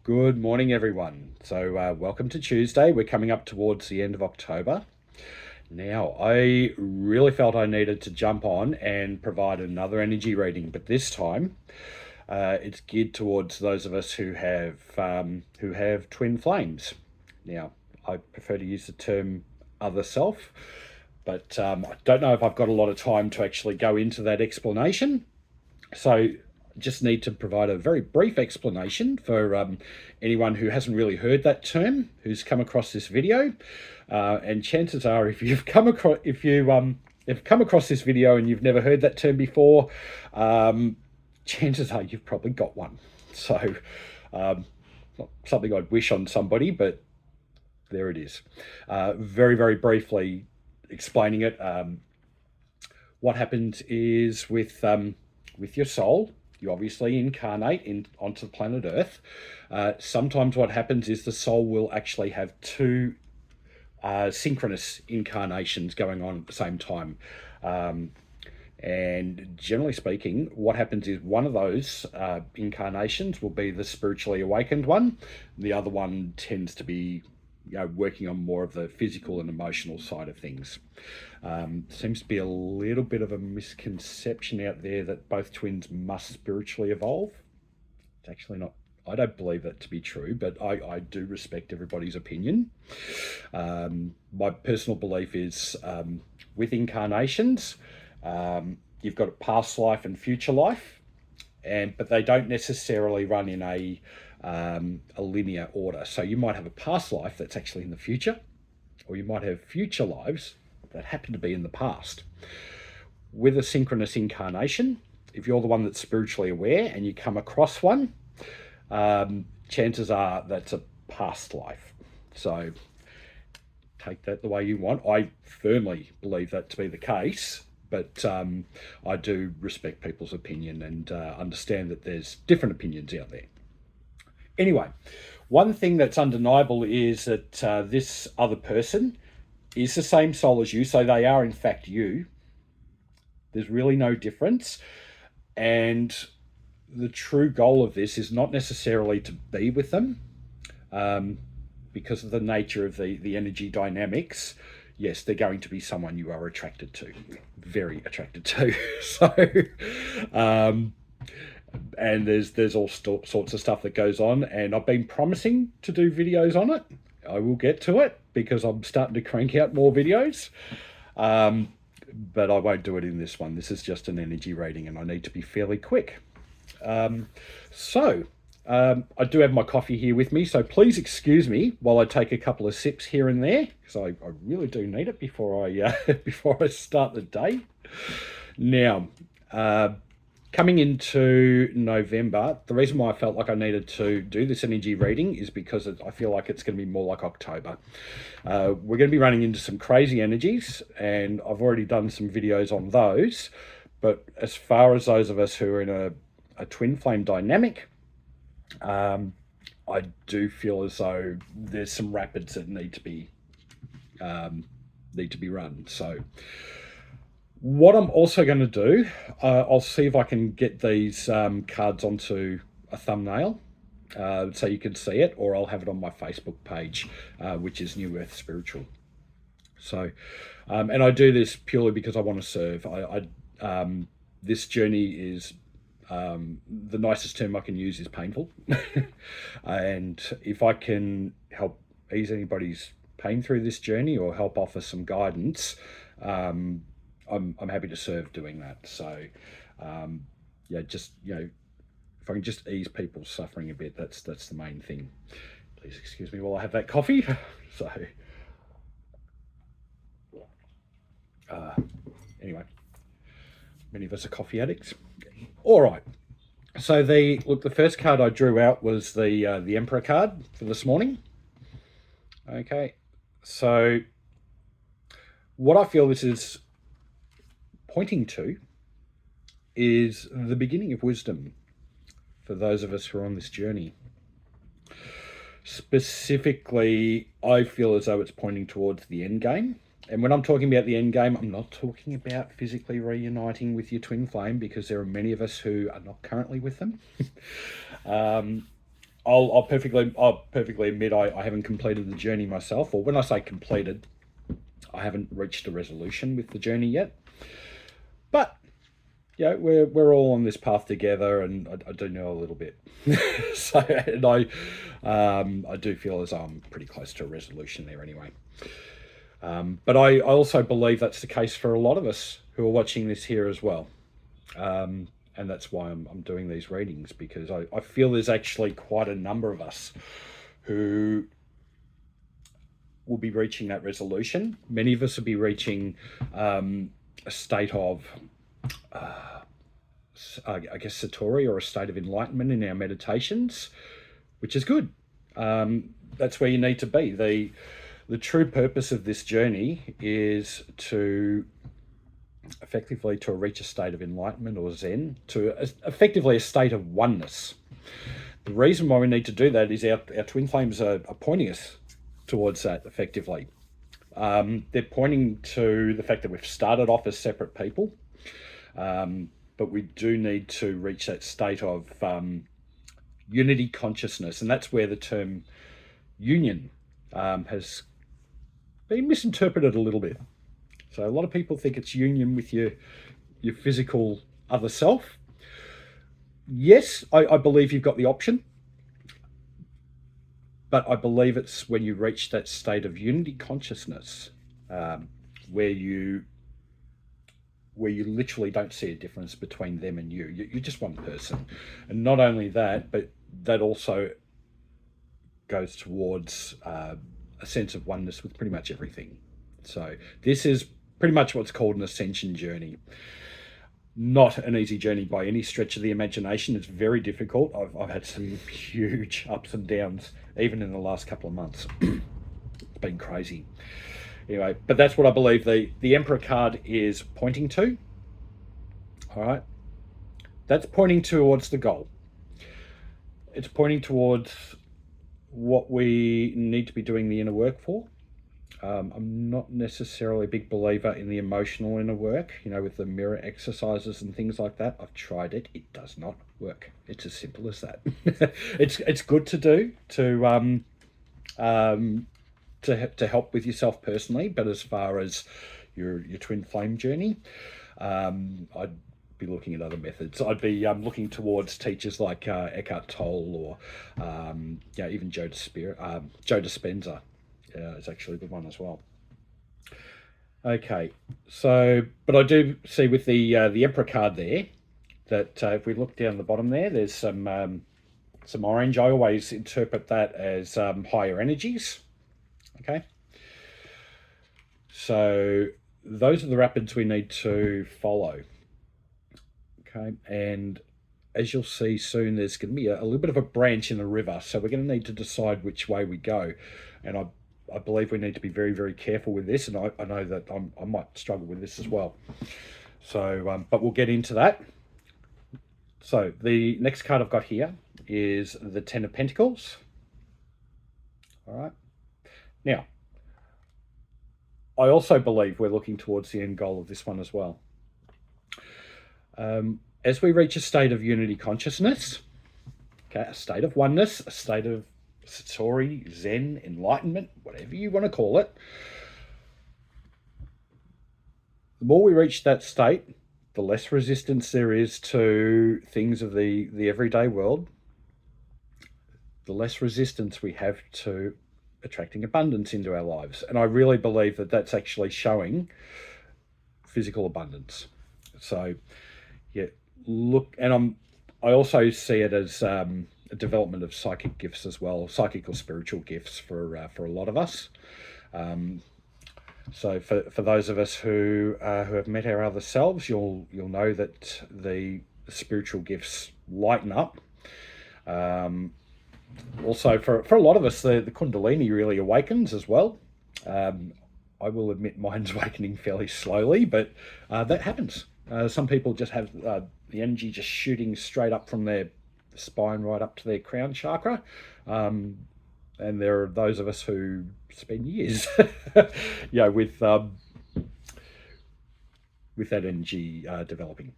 Good morning, everyone. Welcome to Tuesday. We're coming up towards the end of October. Now, I really felt I needed to jump on and provide another energy reading, but this time it's geared towards those of us who have twin flames. Now, I prefer to use the term other self, but I don't know if I've got a lot of time to actually go into that explanation. So just need to provide a very brief explanation for anyone who hasn't really heard that term, who's come across this video. And chances are, if come across this video and you've never heard that term before, chances are you've probably got one. So, not something I'd wish on somebody, but there it is. Very, very briefly explaining it. What happens is with your soul, you obviously incarnate onto the planet Earth. Sometimes what happens is the soul will actually have two synchronous incarnations going on at the same time. And generally speaking, what happens is one of those incarnations will be the spiritually awakened one. The other one tends to be working on more of the physical and emotional side of things. Seems to be a little bit of a misconception out there that both twins must spiritually evolve. It's actually not. I don't believe that to be true, but I do respect everybody's opinion. My personal belief is with incarnations, you've got a past life and future life, but they don't necessarily run in a linear order. So you might have a past life that's actually in the future, or you might have future lives that happen to be in the past. With a synchronous incarnation, if you're the one that's spiritually aware and you come across one, chances are that's a past life. So take that the way you want. I firmly believe that to be the case, but I do respect people's opinion and understand that there's different opinions out there. Anyway, one thing that's undeniable is that this other person is the same soul as you, so they are in fact you. There's really no difference. And the true goal of this is not necessarily to be with them, because of the nature of the energy dynamics. Yes, they're going to be someone you are attracted to, very attracted to. So, and there's all sorts of stuff that goes on, and I've been promising to do videos on it. I will get to it because I'm starting to crank out more videos, but I won't do it in this one. This is just an energy reading and I need to be fairly quick. I do have my coffee here with me, so please excuse me while I take a couple of sips here and there, because I really do need it before I start the day. Now, coming into November, the reason why I felt like I needed to do this energy reading is because I feel like it's going to be more like October. We're going to be running into some crazy energies, and I've already done some videos on those. But as far as those of us who are in a twin flame dynamic, I do feel as though there's some rapids that need to be run. So what I'm also going to do, I'll see if I can get these cards onto a thumbnail so you can see it, or I'll have it on my Facebook page, which is New Earth Spiritual. So, and I do this purely because I want to serve. This journey is, the nicest term I can use is painful. And if I can help ease anybody's pain through this journey or help offer some guidance, I'm happy to serve doing that. So, just, if I can just ease people's suffering a bit, that's the main thing. Please excuse me while I have that coffee. So, anyway, many of us are coffee addicts. All right. So the first card I drew out was the Emperor card for this morning. Okay. So what I feel this is pointing to is the beginning of wisdom for those of us who are on this journey. Specifically, I feel as though it's pointing towards the end game. And when I'm talking about the end game, I'm not talking about physically reuniting with your twin flame, because there are many of us who are not currently with them. I'll perfectly admit I haven't completed the journey myself, or when I say completed, I haven't reached a resolution with the journey yet. But yeah, we're all on this path together, and I do know a little bit. So, and I do feel as I'm pretty close to a resolution there anyway. But I also believe that's the case for a lot of us who are watching this here as well. And that's why I'm doing these readings, because I feel there's actually quite a number of us who will be reaching that resolution. Many of us will be reaching a state of, I guess, satori, or a state of enlightenment in our meditations, which is good. That's where you need to be. The true purpose of this journey is to effectively to reach a state of enlightenment, or Zen, to effectively a state of oneness. The reason why we need to do that is our twin flames are pointing us towards that effectively. They're pointing to the fact that we've started off as separate people, but we do need to reach that state of unity consciousness, and that's where the term union has been misinterpreted a little bit. So a lot of people think it's union with your physical other self. Yes, I believe you've got the option, but I believe it's when you reach that state of unity consciousness, where you literally don't see a difference between them and you. You're just one person. And not only that, but that also goes towards a sense of oneness with pretty much everything. So this is pretty much what's called an ascension journey. Not an easy journey by any stretch of the imagination. It's very difficult. I've had some huge ups and downs, even in the last couple of months. It's been crazy. Anyway, but that's what I believe the Emperor card is pointing to. All right. That's pointing towards the goal. It's pointing towards what we need to be doing the inner work for. I'm not necessarily a big believer in the emotional inner work, with the mirror exercises and things like that. I've tried it. It does not work. It's as simple as that. It's good to do to help with yourself personally, but as far as your twin flame journey, I'd be looking at other methods. I'd be looking towards teachers like Eckhart Tolle, or even Joe Dispenza. Is actually a good one as well. Okay, so but I do see with the Emperor card there that if we look down the bottom there's some orange. I always interpret that as higher energies. Okay, so those are the rapids we need to follow. Okay, and as you'll see soon, there's going to be a little bit of a branch in the river, so we're going to need to decide which way we go. And I believe we need to be very, very careful with this, and I know that I might struggle with this as well. So, but we'll get into that. So the next card I've got here is the Ten of Pentacles. All right. Now, I also believe we're looking towards the end goal of this one as well. As we reach a state of unity consciousness, okay, a state of oneness, a state of satori, Zen, enlightenment, whatever you want to call it, the more we reach that state, the less resistance there is to things of the everyday world, the less resistance we have to attracting abundance into our lives. And I really believe that that's actually showing physical abundance. So yeah, look, and I also see it as a development of psychic gifts as well, psychic or spiritual gifts for a lot of us. So for those of us who have met our other selves, you'll know that the spiritual gifts lighten up. Also, for a lot of us, the Kundalini really awakens as well. I will admit mine's awakening fairly slowly, but that happens. Some people just have the energy just shooting straight up from their spine right up to their crown chakra. And there are those of us who spend years with that energy developing.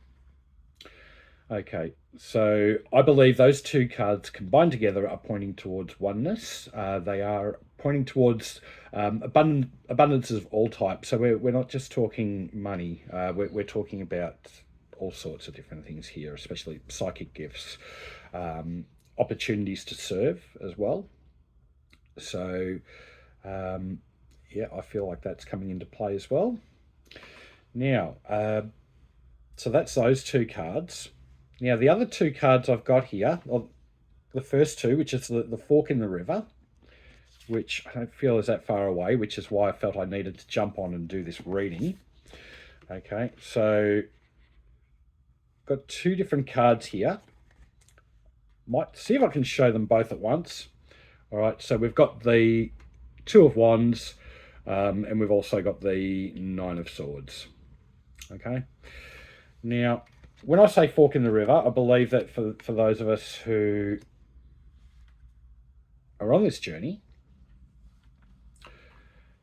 Okay, so I believe those two cards combined together are pointing towards oneness. They are pointing towards abundance of all types. So we're not just talking money. We're talking about all sorts of different things here, especially psychic gifts, opportunities to serve as well. So yeah, I feel like that's coming into play as well. Now, so that's those two cards. Now, the other two cards I've got here, well, the first two, which is the fork in the river, which I don't feel is that far away, which is why I felt I needed to jump on and do this reading. Okay, so got two different cards here. Might see if I can show them both at once. All right, so we've got the Two of Wands, and we've also got the Nine of Swords. Okay, now when I say fork in the river, I believe that for those of us who are on this journey,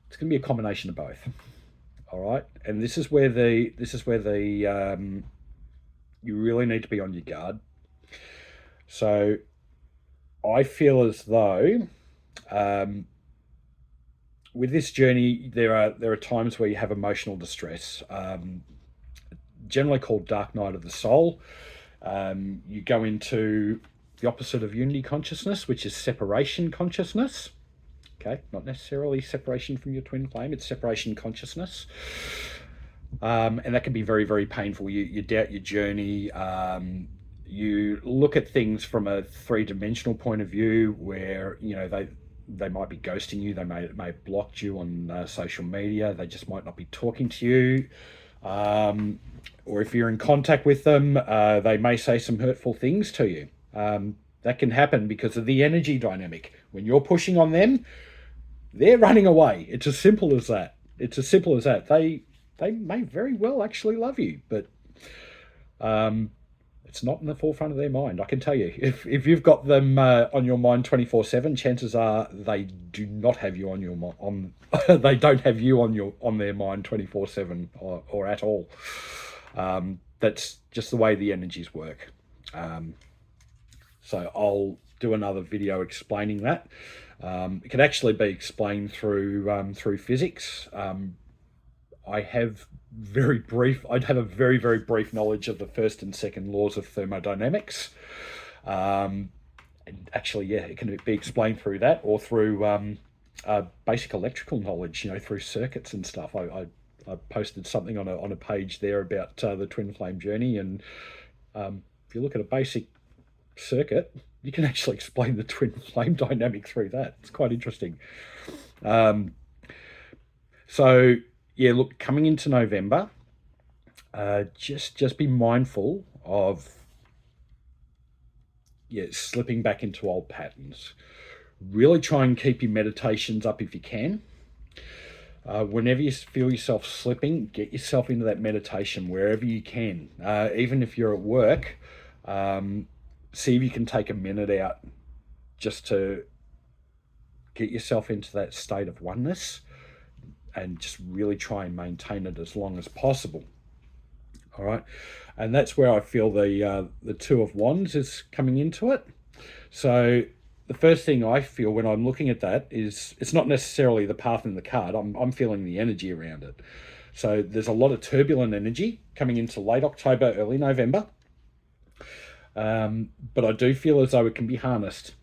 it's going to be a combination of both. All right, and this is where the you really need to be on your guard. So I feel as though with this journey there are times where you have emotional distress, generally called dark night of the soul. You go into the opposite of unity consciousness, which is separation consciousness. Okay, not necessarily separation from your twin flame, it's separation consciousness. And that can be very, very painful. You doubt your journey. You look at things from a three-dimensional point of view where, you know, they might be ghosting you. They may have blocked you on social media. They just might not be talking to you. Or if you're in contact with them, they may say some hurtful things to you. That can happen because of the energy dynamic. When you're pushing on them, they're running away. It's as simple as that. It's as simple as that. They may very well actually love you, but it's not in the forefront of their mind. I can tell you, if you've got them on your mind 24/7, chances are they do not have you on your they don't have you on their mind 24/7 or at all. That's just the way the energies work. So I'll do another video explaining that. It can actually be explained through physics. I'd have a very, very brief knowledge of the first and second laws of thermodynamics. And actually, yeah, it can be explained through that or through basic electrical knowledge, you know, through circuits and stuff. I posted something on a page there about the twin flame journey, and if you look at a basic circuit, you can actually explain the twin flame dynamic through that. It's quite interesting. So yeah, look, coming into November, just be mindful of slipping back into old patterns. Really try and keep your meditations up if you can. Whenever you feel yourself slipping, get yourself into that meditation wherever you can. Even if you're at work, see if you can take a minute out just to get yourself into that state of oneness and just really try and maintain it as long as possible. All right, and that's where I feel the Two of Wands is coming into it. So the first thing I feel when I'm looking at that is it's not necessarily the path in the card. I'm feeling the energy around it. So there's a lot of turbulent energy coming into late October, early November. But I do feel as though it can be harnessed.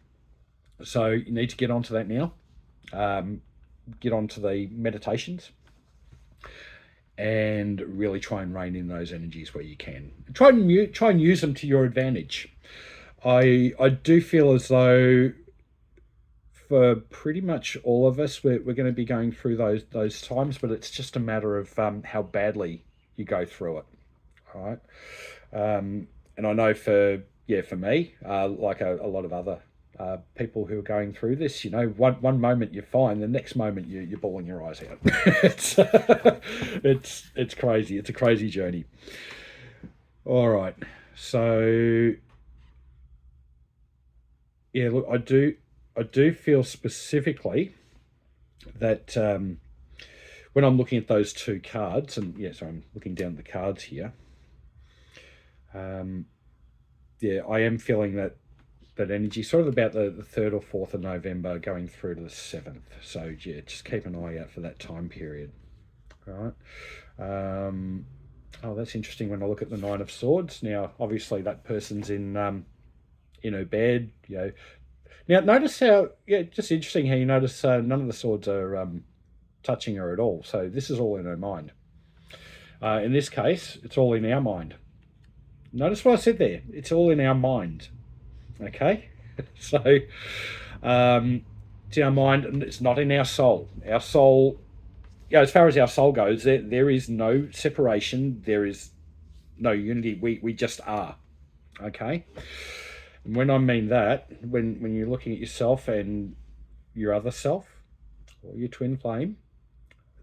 So you need to get onto that now. Get onto the meditations and really try and rein in those energies where you can. Try and use them to your advantage. I do feel as though for pretty much all of us, we're going to be going through those times, but it's just a matter of how badly you go through it. All right, and I know for me, like a lot of other people who are going through this, you know, one moment you're fine, the next moment you're bawling your eyes out. It's crazy. It's a crazy journey. All right, so yeah, look, I do feel specifically that when I'm looking at those two cards, and yeah, so I'm looking down the cards here. yeah, I am feeling that energy sort of about the 3rd or 4th of November going through to the 7th. So yeah, just keep an eye out for that time period. All right. Oh, that's interesting when I look at the Nine of Swords. Now, obviously, that person's in her bed. Now, notice how, yeah, just interesting how you notice none of the swords are touching her at all. So this is all in her mind. In this case, it's all in our mind. Notice what I said there. It's all in our mind. Okay? So it's in our mind and it's not in our soul. Our soul, as far as our soul goes, there is no separation. There is no unity. We just are. Okay? And when I mean that, when you're looking at yourself and your other self or your twin flame,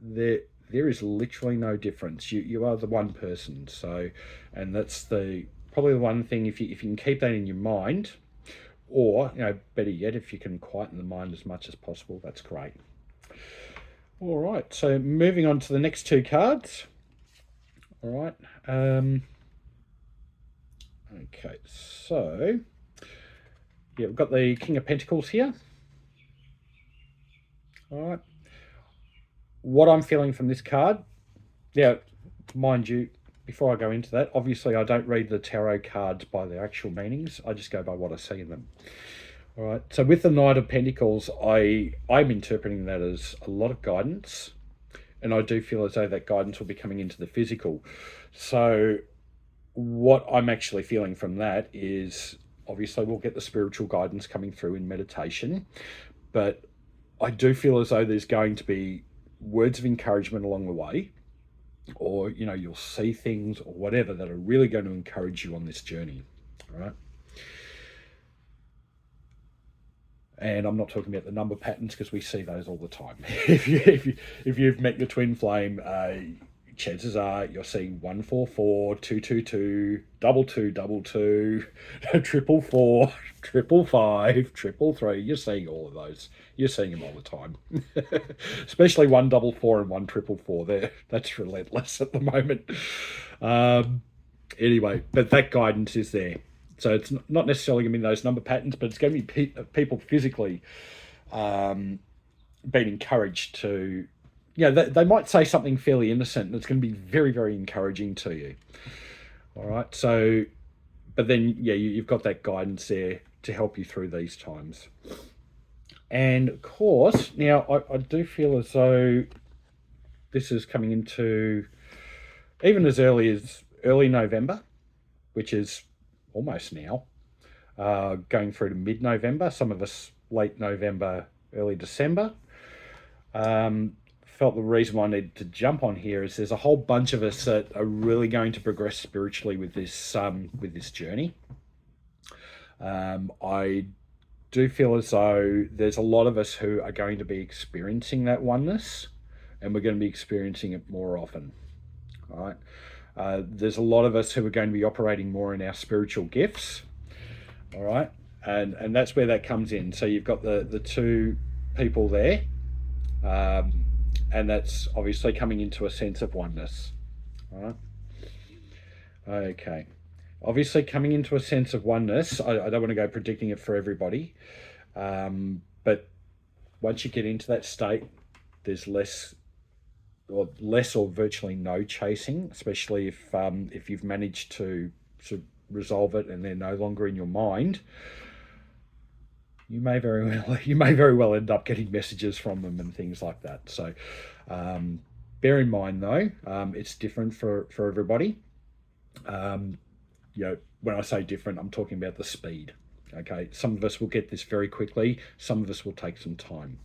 there is literally no difference. You are the one person. So, and that's probably the one thing. If you can keep that in your mind, or better yet, if you can quieten the mind as much as possible, that's great. All right. So moving on to the next two cards. All right. Okay. So yeah, we've got the King of Pentacles here. All right. What I'm feeling from this card, now, mind you, before I go into that, obviously I don't read the tarot cards by their actual meanings. I just go by what I see in them. All right. So with the Knight of Pentacles, I'm interpreting that as a lot of guidance, and I do feel as though that guidance will be coming into the physical. So what I'm actually feeling from that is, obviously we'll get the spiritual guidance coming through in meditation, but I do feel as though there's going to be words of encouragement along the way, or you'll see things or whatever that are really going to encourage you on this journey. All right. And I'm not talking about the number patterns, because we see those all the time. if you've met your twin flame, chances are you're seeing 144, 222, 2222, 444, 555, 333. You're seeing all of those. You're seeing them all the time. Especially 144 and 1444. That's relentless at the moment. Anyway, but that guidance is there. So it's not necessarily going to be those number patterns, but it's going to be people physically being encouraged to, they might say something fairly innocent, and it's going to be very, very encouraging to you. All right. So, but then, you've got that guidance there to help you through these times. And of course, now I do feel as though this is coming into even as early November, which is almost now, going through to mid-November, some of us late November, early December. Felt the reason why I needed to jump on here is there's a whole bunch of us that are really going to progress spiritually with this journey. I do feel as though there's a lot of us who are going to be experiencing that oneness, and we're going to be experiencing it more often. All right. There's a lot of us who are going to be operating more in our spiritual gifts. All right. And that's where that comes in. So you've got the two people there. And that's obviously coming into a sense of oneness. All right. Okay. Obviously coming into a sense of oneness, I don't want to go predicting it for everybody. But once you get into that state, there's less or virtually no chasing, especially if you've managed to sort of resolve it and they're no longer in your mind. You may very well end up getting messages from them and things like that. So bear in mind though, it's different for everybody. When I say different, I'm talking about the speed. Okay, some of us will get this very quickly, some of us will take some time.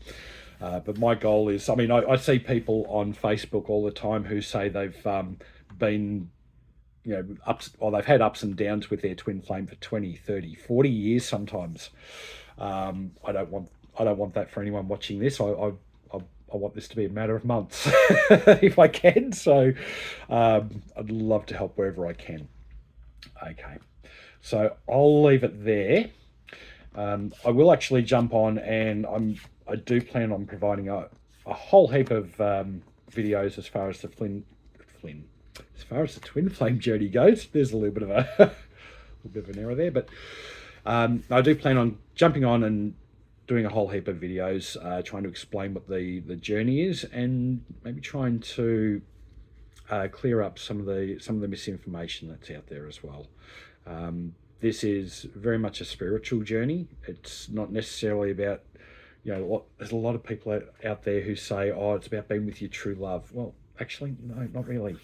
But my goal is, I see people on Facebook all the time who say they've been, they've had ups and downs with their twin flame for 20, 30, 40 years sometimes. I don't want that for anyone watching this. I want this to be a matter of months if I can. So I'd love to help wherever I can. Okay, so I'll leave it there. I will actually jump on, and I do plan on providing a whole heap of videos as far as the twin flame journey goes. There's a little bit of a a bit of an error there, but I do plan on jumping on and doing a whole heap of videos, trying to explain what the journey is, and maybe trying to clear up some of the misinformation that's out there as well. This is very much a spiritual journey. It's not necessarily about, there's a lot of people out there who say, oh, it's about being with your true love. Well, actually, no, not really.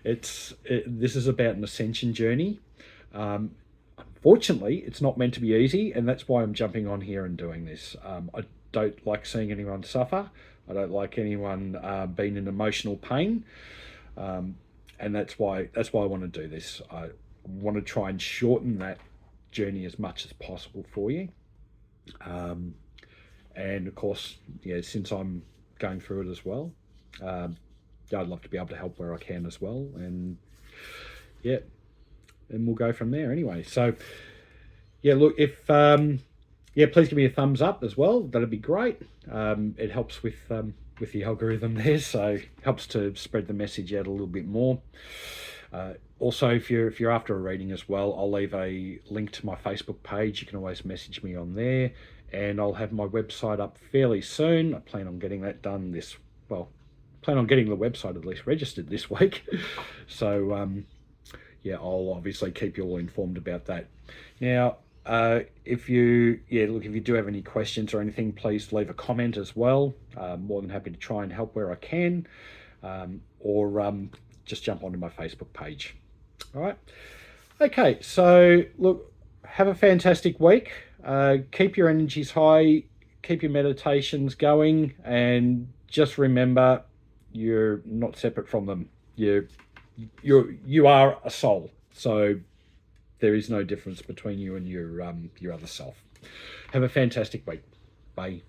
This is about an ascension journey. Unfortunately, it's not meant to be easy, and that's why I'm jumping on here and doing this. I don't like seeing anyone suffer. I don't like anyone being in emotional pain, and that's why I want to do this. I want to try and shorten that journey as much as possible for you. And of course, since I'm going through it as well, I'd love to be able to help where I can as well, and we'll go from there anyway. So look, if please give me a thumbs up as well. That'd be great. It helps with the algorithm there, so helps to spread the message out a little bit more. Also, if you're after a reading as well, I'll leave a link to my Facebook page. You can always message me on there, and I'll have my website up fairly soon. I plan on getting that done plan on getting the website at least registered this week. So I'll obviously keep you all informed about that. Now, if you do have any questions or anything, please leave a comment as well. More than happy to try and help where I can, or just jump onto my Facebook page. All right. Okay. So look, have a fantastic week. Keep your energies high, keep your meditations going, and just remember, you're not separate from them. You are a soul. So there is no difference between you and your other self. Have a fantastic week. Bye.